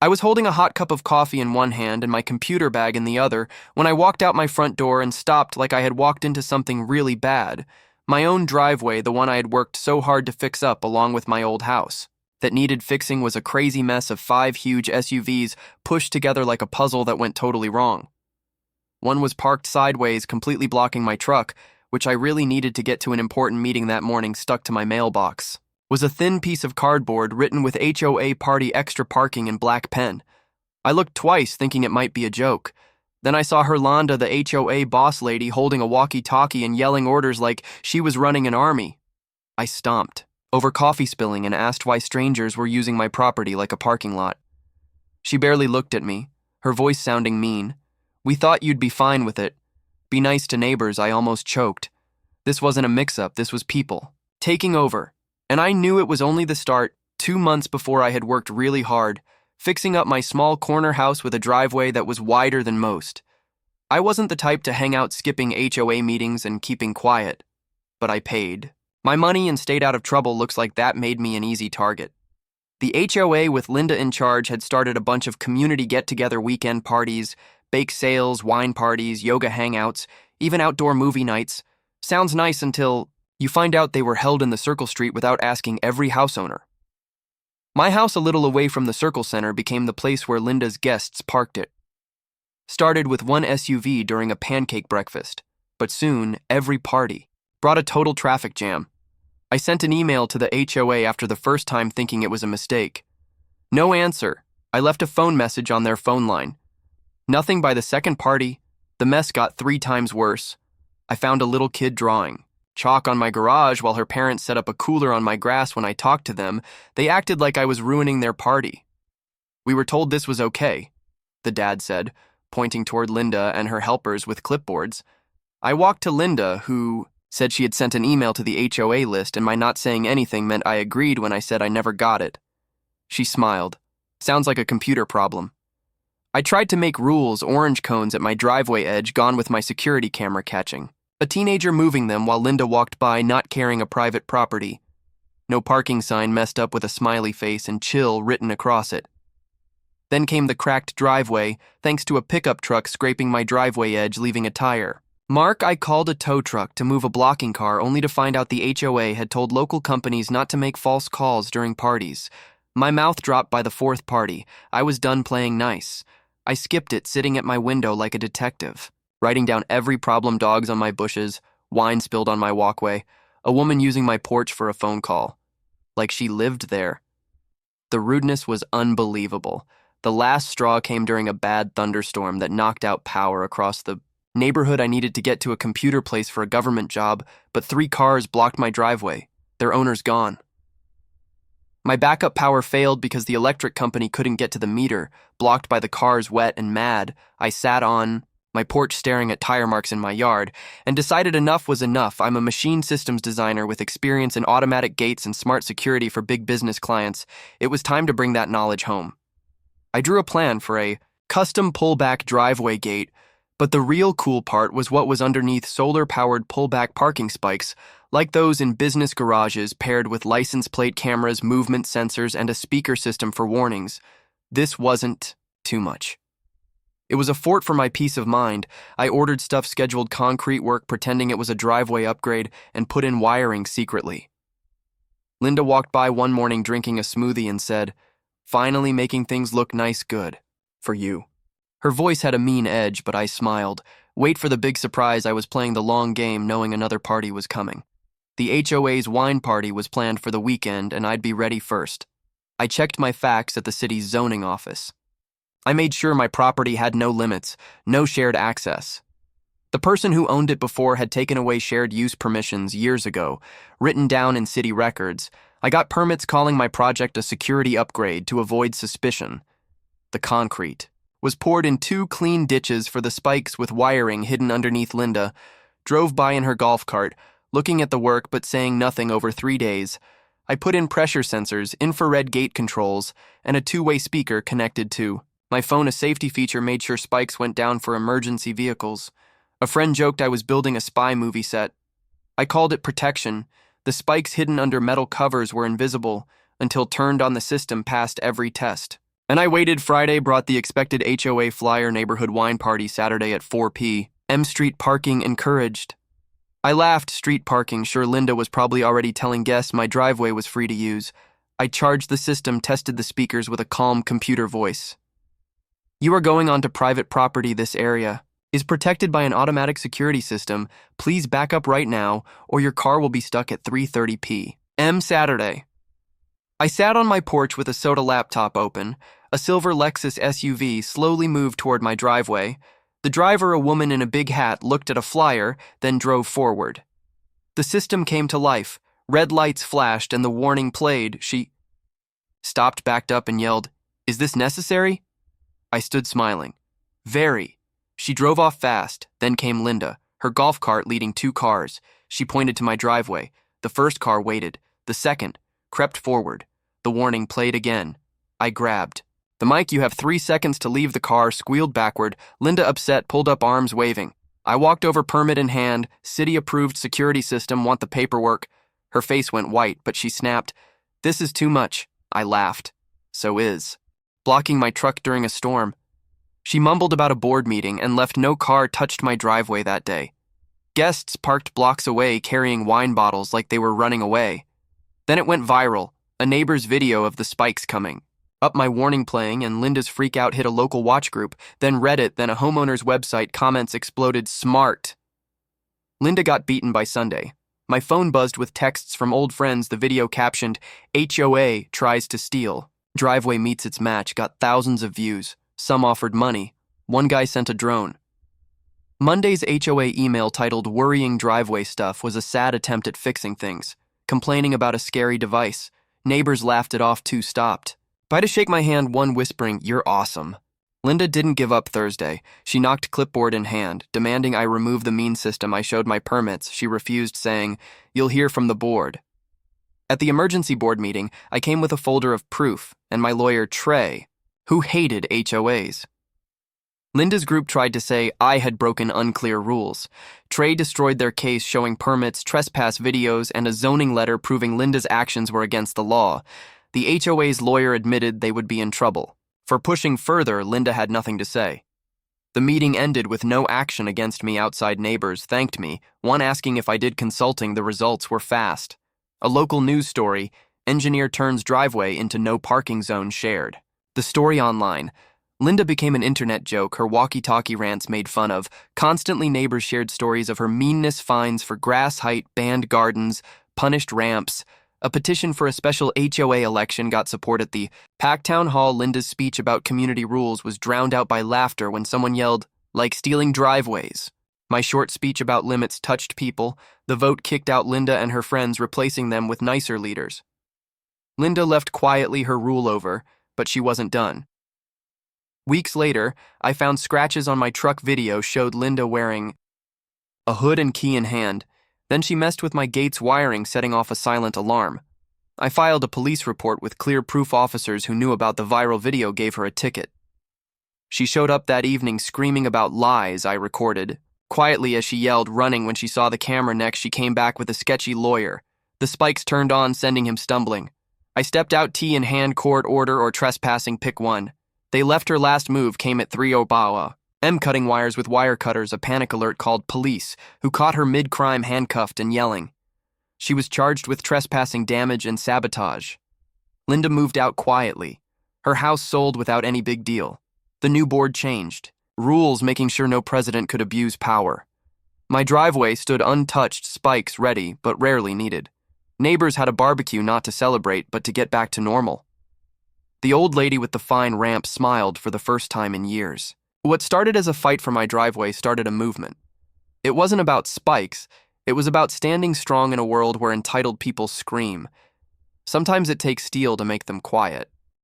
I was holding a hot cup of coffee in one hand and my computer bag in the other when I walked out my front door and stopped like I had walked into something really bad. My own driveway, the one I had worked so hard to fix up along with my old house. That needed fixing was a crazy mess of 5 huge SUVs pushed together like a puzzle that went totally wrong. One was parked sideways, completely blocking my truck, which I really needed to get to an important meeting that morning stuck to my mailbox. Was a thin piece of cardboard written with HOA party extra parking in black pen. I looked twice thinking it might be a joke. Then I saw Herlanda, the HOA boss lady, holding a walkie-talkie and yelling orders like she was running an army. I stomped over coffee spilling and asked why strangers were using my property like a parking lot. She barely looked at me, her voice sounding mean. "We thought you'd be fine with it. Be nice to neighbors," I almost choked. This wasn't a mix-up, this was people taking over. And I knew it was only the start, 2 months before I had worked really hard, fixing up my small corner house with a driveway that was wider than most. I wasn't the type to hang out skipping HOA meetings and keeping quiet, but I paid my money and stayed out of trouble. Looks like that made me an easy target. The HOA with Linda in charge had started a bunch of community get-together weekend parties, bake sales, wine parties, yoga hangouts, even outdoor movie nights. Sounds nice until you find out they were held in the Circle Street without asking every house owner. My house a little away from the Circle Center became the place where Linda's guests parked it. Started with one SUV during a pancake breakfast, but soon every party brought a total traffic jam. I sent an email to the HOA after the first time thinking it was a mistake. No answer. I left a phone message on their phone line. Nothing by the second party. The mess got 3 times worse. I found a little kid drawing chalk on my garage while her parents set up a cooler on my grass. When I talked to them, they acted like I was ruining their party. "We were told this was okay," the dad said, pointing toward Linda and her helpers with clipboards. I walked to Linda, who said she had sent an email to the HOA list, and my not saying anything meant I agreed when I said I never got it. She smiled. "Sounds like a computer problem." I tried to make rules, orange cones at my driveway edge gone with my security camera catching. A teenager moving them while Linda walked by, not carrying a private property. No parking sign messed up with a smiley face and chill written across it. Then came the cracked driveway, thanks to a pickup truck scraping my driveway edge, leaving a tire mark. I called a tow truck to move a blocking car, only to find out the HOA had told local companies not to make false calls during parties. My mouth dropped by the 4th party. I was done playing nice. I skipped it, sitting at my window like a detective, writing down every problem: dogs on my bushes, wine spilled on my walkway, a woman using my porch for a phone call. Like she lived there. The rudeness was unbelievable. The last straw came during a bad thunderstorm that knocked out power across the neighborhood. I needed to get to a computer place for a government job, but 3 cars blocked my driveway, their owners gone. My backup power failed because the electric company couldn't get to the meter, blocked by the cars. Wet and mad, I sat on my porch staring at tire marks in my yard, and decided enough was enough. I'm a machine systems designer with experience in automatic gates and smart security for big business clients. It was time to bring that knowledge home. I drew a plan for a custom pullback driveway gate, but the real cool part was what was underneath: solar-powered pullback parking spikes, like those in business garages, paired with license plate cameras, movement sensors, and a speaker system for warnings. This wasn't too much. It was a fort for my peace of mind. I ordered stuff, scheduled concrete work, pretending it was a driveway upgrade, and put in wiring secretly. Linda walked by one morning drinking a smoothie and said, "Finally making things look nice. Good. For you." Her voice had a mean edge, but I smiled. Wait for the big surprise. I was playing the long game, knowing another party was coming. The HOA's wine party was planned for the weekend, and I'd be ready first. I checked my facts at the city's zoning office. I made sure my property had no limits, no shared access. The person who owned it before had taken away shared use permissions years ago, written down in city records. I got permits calling my project a security upgrade to avoid suspicion. The concrete was poured in 2 clean ditches for the spikes with wiring hidden underneath. Linda drove by in her golf cart, looking at the work but saying nothing. Over 3 days, I put in pressure sensors, infrared gate controls, and a 2-way speaker connected to my phone. A safety feature made sure spikes went down for emergency vehicles. A friend joked I was building a spy movie set. I called it protection. The spikes hidden under metal covers were invisible until turned on. The system passed every test. And I waited. Friday brought the expected HOA flyer neighborhood wine party Saturday at 4 p.m. Street parking encouraged. I laughed. Street parking, sure, Linda was probably already telling guests my driveway was free to use. I charged the system, tested the speakers with a calm computer voice. You are going onto private property. This area is protected by an automatic security system. Please back up right now, or your car will be stuck at 3:30 p.m. Saturday. I sat on my porch with a soda laptop open. A silver Lexus SUV slowly moved toward my driveway. The driver, a woman in a big hat, looked at a flyer, then drove forward. The system came to life. Red lights flashed and the warning played. She stopped, backed up, and yelled, "Is this necessary?" I stood smiling. Very. She drove off fast. Then came Linda, her golf cart leading 2 cars. She pointed to my driveway. The first car waited. The second crept forward. The warning played again. I grabbed the mic. "You have 3 seconds to leave the car," squealed backward. Linda, upset, pulled up, arms waving. I walked over, permit in hand. "City-approved security system, want the paperwork." Her face went white, but she snapped, "This is too much." I laughed. "So is blocking my truck during a storm." She mumbled about a board meeting and left. No car touched my driveway that day. Guests parked blocks away carrying wine bottles like they were running away. Then it went viral, a neighbor's video of the spikes coming up, my warning playing, and Linda's freak out hit a local watch group, then Reddit, then a homeowner's website. Comments exploded. "Smart." Linda got beaten by Sunday. My phone buzzed with texts from old friends. The video captioned, "HOA tries to steal. Driveway meets its match," got thousands of views. Some offered money. One guy sent a drone. Monday's HOA email titled "Worrying Driveway Stuff" was a sad attempt at fixing things, complaining about a scary device. Neighbors laughed it off. 2 stopped by to shake my hand, one whispering, "You're awesome." Linda didn't give up Thursday. She knocked clipboard in hand, demanding I remove the mean system. I showed my permits. She refused, saying, "You'll hear from the board." At the emergency board meeting, I came with a folder of proof and my lawyer, Trey, who hated HOAs. Linda's group tried to say I had broken unclear rules. Trey destroyed their case, showing permits, trespass videos, and a zoning letter proving Linda's actions were against the law. The HOA's lawyer admitted they would be in trouble. For pushing further, Linda had nothing to say. The meeting ended with no action against me. Outside neighbors thanked me, one asking if I did consulting. The results were fast. A local news story, engineer turns driveway into no parking zone, shared the story online. Linda became an internet joke. Her walkie-talkie rants made fun of. Constantly neighbors shared stories of her meanness, fines for grass height, banned gardens, punished ramps. A petition for a special HOA election got support at the packed town hall. Linda's speech about community rules was drowned out by laughter when someone yelled, "Like stealing driveways." My short speech about limits touched people. The vote kicked out Linda and her friends, replacing them with nicer leaders. Linda left quietly, her rule over, but she wasn't done. Weeks later, I found scratches on my truck. Video showed Linda wearing a hood and key in hand. Then she messed with my gate's wiring, setting off a silent alarm. I filed a police report with clear proof. Officers who knew about the viral video gave her a ticket. She showed up that evening screaming about lies I recorded. Quietly as she yelled, running when she saw the camera. Next, she came back with a sketchy lawyer. The spikes turned on, sending him stumbling. I stepped out, tea in hand. Court order or trespassing, pick one. They left. Her last move came at 3:00 p.m. cutting wires with wire cutters. A panic alert called police, who caught her mid-crime, handcuffed and yelling. She was charged with trespassing, damage, and sabotage. Linda moved out quietly. Her house sold without any big deal. The new board changed rules, making sure no president could abuse power. My driveway stood untouched, spikes ready, but rarely needed. Neighbors had a barbecue, not to celebrate, but to get back to normal. The old lady with the fine ramp smiled for the first time in years. What started as a fight for my driveway started a movement. It wasn't about spikes. It was about standing strong in a world where entitled people scream. Sometimes it takes steel to make them quiet.